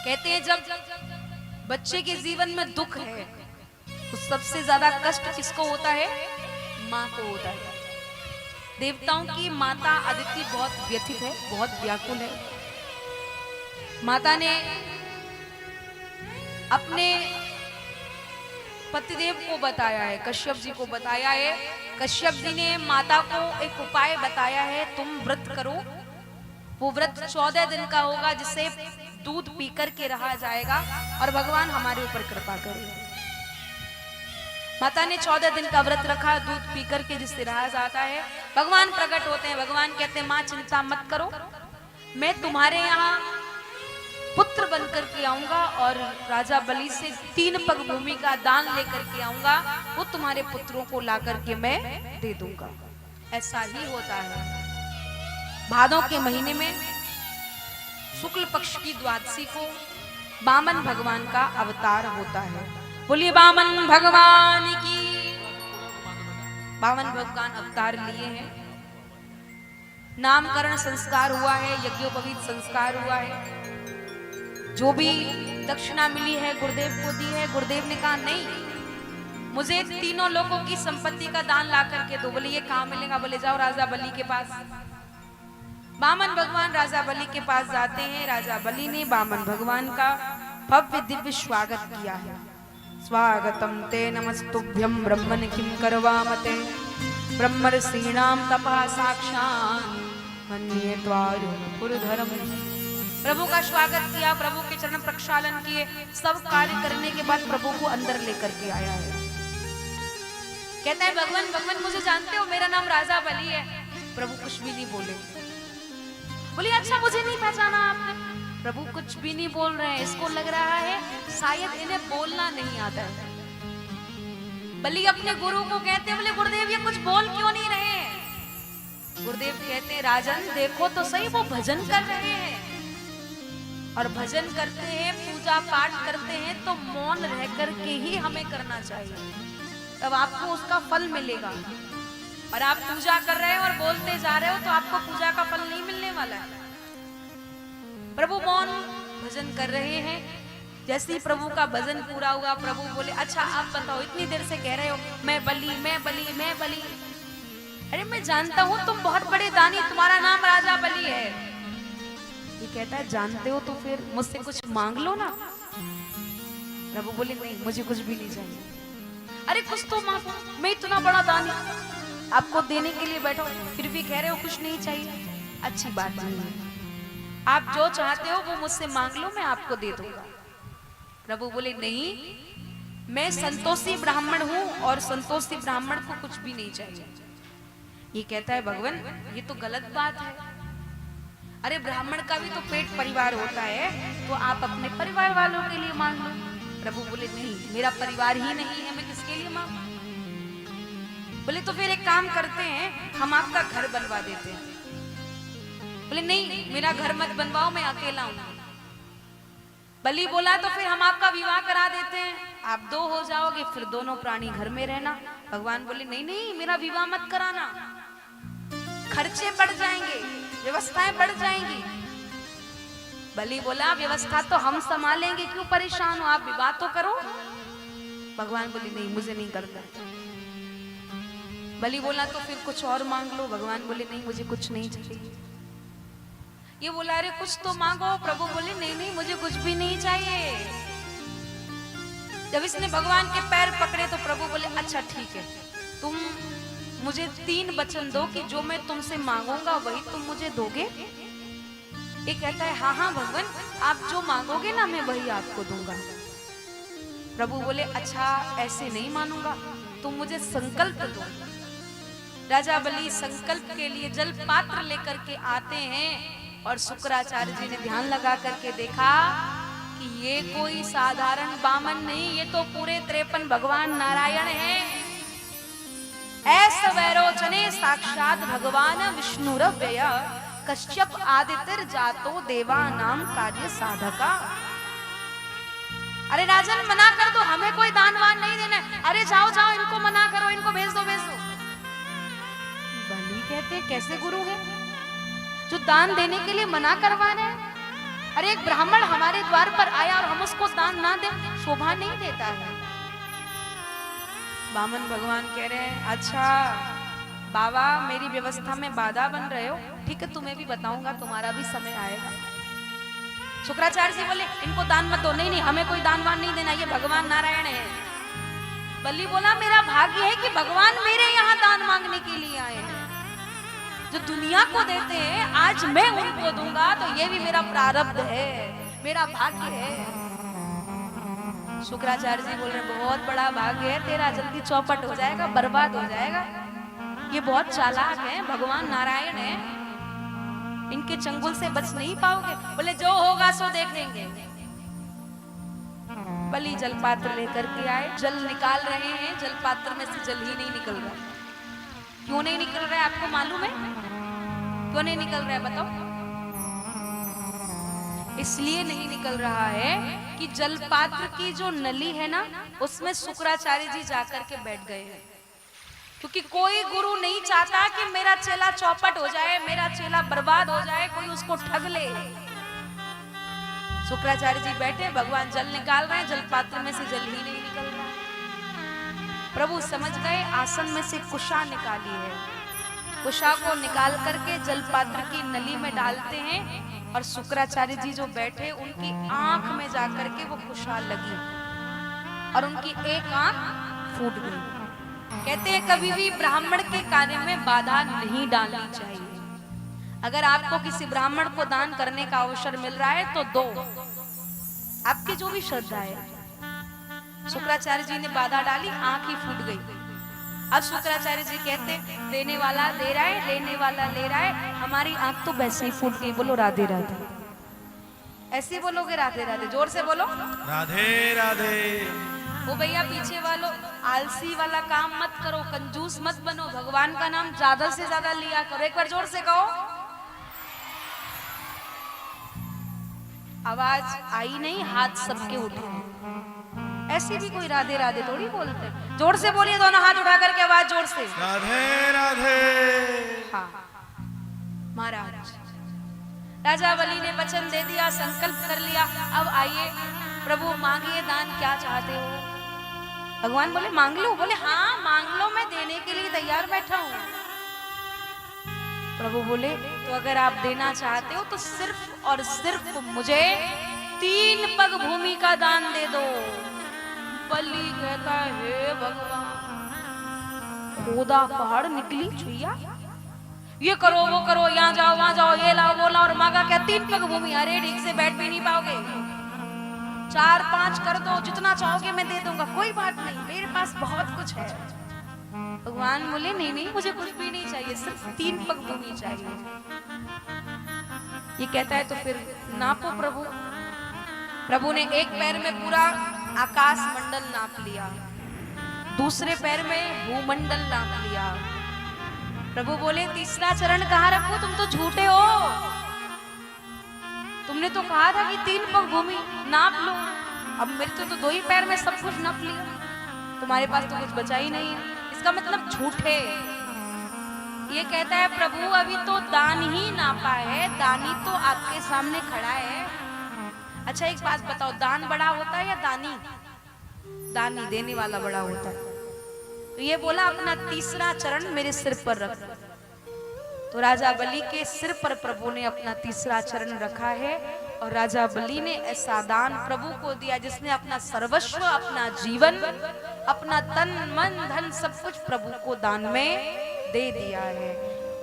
कहते हैं जब बच्चे के जीवन में दुख है तो सबसे ज्यादा कष्ट किसको होता है? माँ को होता है। देवताओं की माता अदिति बहुत व्यथित है, बहुत व्याकुल है। माता ने अपने पतिदेव को बताया है, कश्यप जी को बताया है। कश्यप जी ने माता को एक उपाय बताया है, तुम व्रत करो। वो व्रत 14 दिन का होगा जिससे दूध पी करके रहा जाएगा और भगवान हमारे ऊपर कृपा करेंगे। माता ने 14 दिन का व्रत रखा, दूध पी करके जिससे रहा जाता है। भगवान प्रकट होते हैं, भगवान कहते हैं माँ चिंता मत करो, मैं तुम्हारे यहाँ पुत्र बनकर के आऊंगा और राजा बलि से 3 पग भूमि का दान लेकर के आऊंगा, वो तुम्हारे पुत्रों को ला करके मैं दे दूंगा। ऐसा ही होता है। भादों के महीने में शुक्ल पक्ष की द्वादशी को वामन भगवान का अवतार होता है। बोलिए वामन भगवान की। वामन भगवान अवतार लिए हैं, नामकरण संस्कार हुआ है, यज्ञोपवीत संस्कार हुआ है। जो भी दक्षिणा मिली है गुरुदेव को दी है। गुरुदेव ने कहा नहीं, मुझे 3 लोगों की संपत्ति का दान ला करके दो। बोले ये कहाँ मिलेगा? बोले जाओ राजा बलि के पास। वामन भगवान राजा बलि के पास जाते हैं। राजा बलि ने वामन भगवान का भव्य दिव्य स्वागत किया है। स्वागतम ते नमस्तुभ्यं ब्रह्मन् किं करवामते ब्रह्मर्षीणां तपः साक्षात् मन्ये त्वां पुरधरम। प्रभु का स्वागत किया, प्रभु के चरण प्रक्षालन किए, सब कार्य करने के बाद प्रभु को अंदर लेकर के आया है। कहता है भगवान भगवान मुझे जानते हो, मेरा नाम राजा बलि है। प्रभु कुछ भी नहीं बोले। बोले अच्छा मुझे नहीं पहचाना आपने? प्रभु कुछ भी नहीं बोल रहे हैं। इसको लग रहा है शायद इन्हें बोलना नहीं आता है। बलि अपने गुरु को कहते हैं, बोले गुरुदेव ये कुछ बोल क्यों नहीं रहे हैं? गुरुदेव कहते हैं राजन देखो तो सही, वो भजन कर रहे हैं और भजन करते हैं, पूजा पाठ करते हैं तो मौन रह करके ही हमें करना चाहिए, तब आपको उसका फल मिलेगा। और आप पूजा कर रहे हो और बोलते जा रहे हो तो आपको पूजा का फल नहीं मिलने वाला है। प्रभु मौन भजन कर रहे हैं। जैसे ही प्रभु का भजन पूरा हुआ, प्रभु बोले अच्छा आप बताओ, इतनी देर से कह रहे हो मैं बलि मैं बलि मैं बलि। अरे मैं जानता हूं तुम बहुत बड़े दानी, तुम्हारा नाम राजा बलि है। ये कहता है जानते हो तो फिर मुझसे कुछ मांग लो ना। प्रभु बोले नहीं मुझे कुछ भी नहीं चाहिए। अरे कुछ तो मांगो, मैं इतना बड़ा दानी आपको देने के लिए बैठा, फिर भी कह रहे हो कुछ नहीं चाहिए। अच्छी बात नहीं है, आप जो चाहते हो वो मुझसे मांग लो, मैं आपको दे दूंगा। प्रभु बोले नहीं, मैं संतोषी ब्राह्मण हूं और संतोषी ब्राह्मण को कुछ भी नहीं चाहिए। ये कहता है भगवान ये तो गलत बात है। अरे ब्राह्मण का भी तो पेट परिवार होता है, तो आप अपने परिवार वालों के लिए मांग लो। प्रभु बोले नहीं, मेरा परिवार ही नहीं है, मैं किसके लिए मांगू? बोले तो फिर एक काम करते हैं, हम आपका घर बनवा देते हैं। बोले नहीं मेरा घर मत बनवाओ, मैं अकेला हूं। बलि बोला तो फिर हम आपका विवाह करा देते हैं, आप 2 हो जाओगे, फिर दोनों प्राणी घर में रहना। भगवान बोले नहीं नहीं मेरा विवाह मत कराना, खर्चे बढ़ जाएंगे, व्यवस्थाएं बढ़ जाएंगी। बलि बोला व्यवस्था तो हम संभालेंगे, क्यों परेशान हो, आप विवाह तो करो। भगवान बोले नहीं मुझे नहीं करना। बलि बोला तो फिर कुछ और मांग लो। भगवान बोले नहीं मुझे कुछ नहीं चाहिए। ये बोला अरे कुछ तो मांगो। प्रभु बोले नहीं नहीं मुझे कुछ भी नहीं चाहिए। जब इसने भगवान के पैर पकड़े तो प्रभु बोले अच्छा ठीक है, तुम मुझे 3 वचन दो कि जो मैं तुमसे मांगूंगा वही तुम मुझे दोगे। ये कहता है हाँ हाँ भगवान, आप जो मांगोगे ना मैं वही आपको दूंगा। प्रभु बोले अच्छा ऐसे नहीं मानूंगा, तुम मुझे संकल्प दो। राजा बलि संकल्प के लिए जल पात्र लेकर के आते हैं और शुक्राचार्य जी ने ध्यान लगा करके देखा कि ये कोई साधारण वामन नहीं, ये तो पूरे 53 भगवान नारायण हैं। ऐसा वैरोचने साक्षात भगवान विष्णुरव्यय कश्यप आदित्य जातो देवा नाम कार्य साधका। अरे राजन मना कर दो, हमें कोई दानवान नहीं देना है। अरे जाओ जाओ इनको मना करो, इनको भेज दो भेज दो। बलि कहते कैसे गुरु है जो दान देने के लिए मना करवा रहे हैं? अरे एक ब्राह्मण हमारे द्वार पर उसको दान ना दे शोभा नहीं देता है। बामन भगवान कह रहे हैं अच्छा बाबा मेरी व्यवस्था में बाधा बन रहे हो, ठीक है तुम्हें भी बताऊंगा, तुम्हारा भी समय आएगा। शुक्राचार्य जी बोले इनको दान मत दो। नहीं नहीं हमें कोई दान वान नहीं देना, ये भगवान नारायण है। बलि बोला मेरा भाग्य है कि भगवान मेरे यहाँ दान मांगने के लिए आए हैं। जो दुनिया को देते हैं आज मैं उनको दूंगा तो ये भी मेरा प्रारब्ध है, मेरा भाग्य है। शुक्राचार्य जी बोल रहे बहुत बड़ा भाग्य है तेरा, जल्दी चौपट हो जाएगा, बर्बाद हो जाएगा। ये बहुत चालाक है, भगवान नारायण है, इनके चंगुल से बच नहीं पाओगे। बोले जो होगा सो देख लेंगे। बलि जल पात्र लेकर के आए, जल निकाल रहे हैं, जल पात्र में से जल ही नहीं निकल रहा। क्यों नहीं निकल रहा है आपको मालूम है? क्यों नहीं निकल रहा है बताओ? इसलिए नहीं निकल रहा है कि जल पात्र की जो नली है ना उसमें शुक्राचार्य जी जाकर के बैठ गए हैं। क्योंकि कोई गुरु नहीं चाहता कि मेरा चेला चौपट हो जाए, मेरा चेला बर्बाद हो जाए, कोई उसको ठग ले। शुक्राचार्य जी बैठे, भगवान जल निकाल रहे हैं, जल पात्र में से जल ही नहीं निकल रहा। प्रभु समझ गए, आसन में से कुशा निकाली है, कुशा को निकाल करके जल पात्र की नली में डालते हैं और शुक्राचार्य जी जो बैठे उनकी आंख में जाकर के वो कुशा लगी और उनकी एक आंख फूट गई। कहते हैं कभी भी ब्राह्मण के कार्य में बाधा नहीं डालनी चाहिए। अगर आपको किसी ब्राह्मण को दान करने का अवसर मिल रहा है तो दो, आपकी जो भी श्रद्धा है। शुक्राचार्य जी ने बाधा डाली, आंख ही फूट गई। अब शुक्राचार्य जी कहते देने वाला दे रहा है, लेने वाला ले रहा है, हमारी आंख तो वैसे ही फूट गई। बोलो राधे राधे। ऐसे बोलोगे राधे राधे, जोर से बोलो राधे राधे। वो भैया पीछे वालों आलसी वाला काम मत करो, कंजूस मत बनो, भगवान का नाम ज्यादा से ज्यादा लिया करो। एक बार जोर से कहो। आवाज आई नहीं, हाथ सबके उठे। ऐसे भी कोई राधे राधे थोड़ी बोलते। जोर से बोलिए, दोनों हाथ उठा करके आवाज जोर से। राधे राधे। हाँ महाराज, राजा बलि ने वचन दे दिया, संकल्प कर लिया। अब आइए प्रभु मांगिए दान, क्या चाहते हो? भगवान बोले मांग लो। बोले हाँ मांग लो, मैं देने के लिए तैयार बैठा हूँ। प्रभु बोले तो अगर आप देना चाहते हो तो सिर्फ और सिर्फ मुझे 3 पग भूमि का दान दे दो। बलि कहता है भगवान, खोदा पहाड़ निकली चुईया, ये करो वो करो, यहाँ जाओ वहां जाओ, ये लाओ वो लाओ, और मांगा क्या 3 पग भूमि। अरे ठीक से बैठ भी नहीं पाओगे, 4-5 कर दो, जितना चाहोगे मैं दे दूंगा, कोई बात नहीं, मेरे पास बहुत कुछ है। भगवान बोले नहीं नहीं मुझे कुछ भी नहीं चाहिए, सिर्फ 3 पग भूमि चाहिए। ये कहता है तो फिर नापो प्रभु। प्रभु ने एक पैर में पूरा आकाश मंडल नाप लिया, दूसरे पैर में भूमंडल नाप लिया। प्रभु बोले तीसरा चरण कहाँ रखो? तुम तो झूठे हो, तुमने तो कहा था कि 3 पग भूमि नाप लो। अब मेरे तो 2 ही पैर में सब कुछ नाप लिया, तुम्हारे पास तो कुछ बचा ही नहीं है, इसका मतलब झूठे। ये कहता है प्रभु अभी तो दान ही नापा है, दानी तो आपके सामने खड़ा है। अच्छा एक बात बताओ, दान बड़ा होता है या दानी? दानी देने वाला बड़ा होता है। तो ये बोला अपना तीसरा चरण मेरे सिर पर रख। तो राजा बलि के सिर पर प्रभु ने अपना तीसरा चरण रखा है और राजा बलि ने ऐसा दान प्रभु को दिया जिसने अपना सर्वस्व, अपना जीवन, अपना तन मन धन सब कुछ प्रभु को दान में दे दिया है।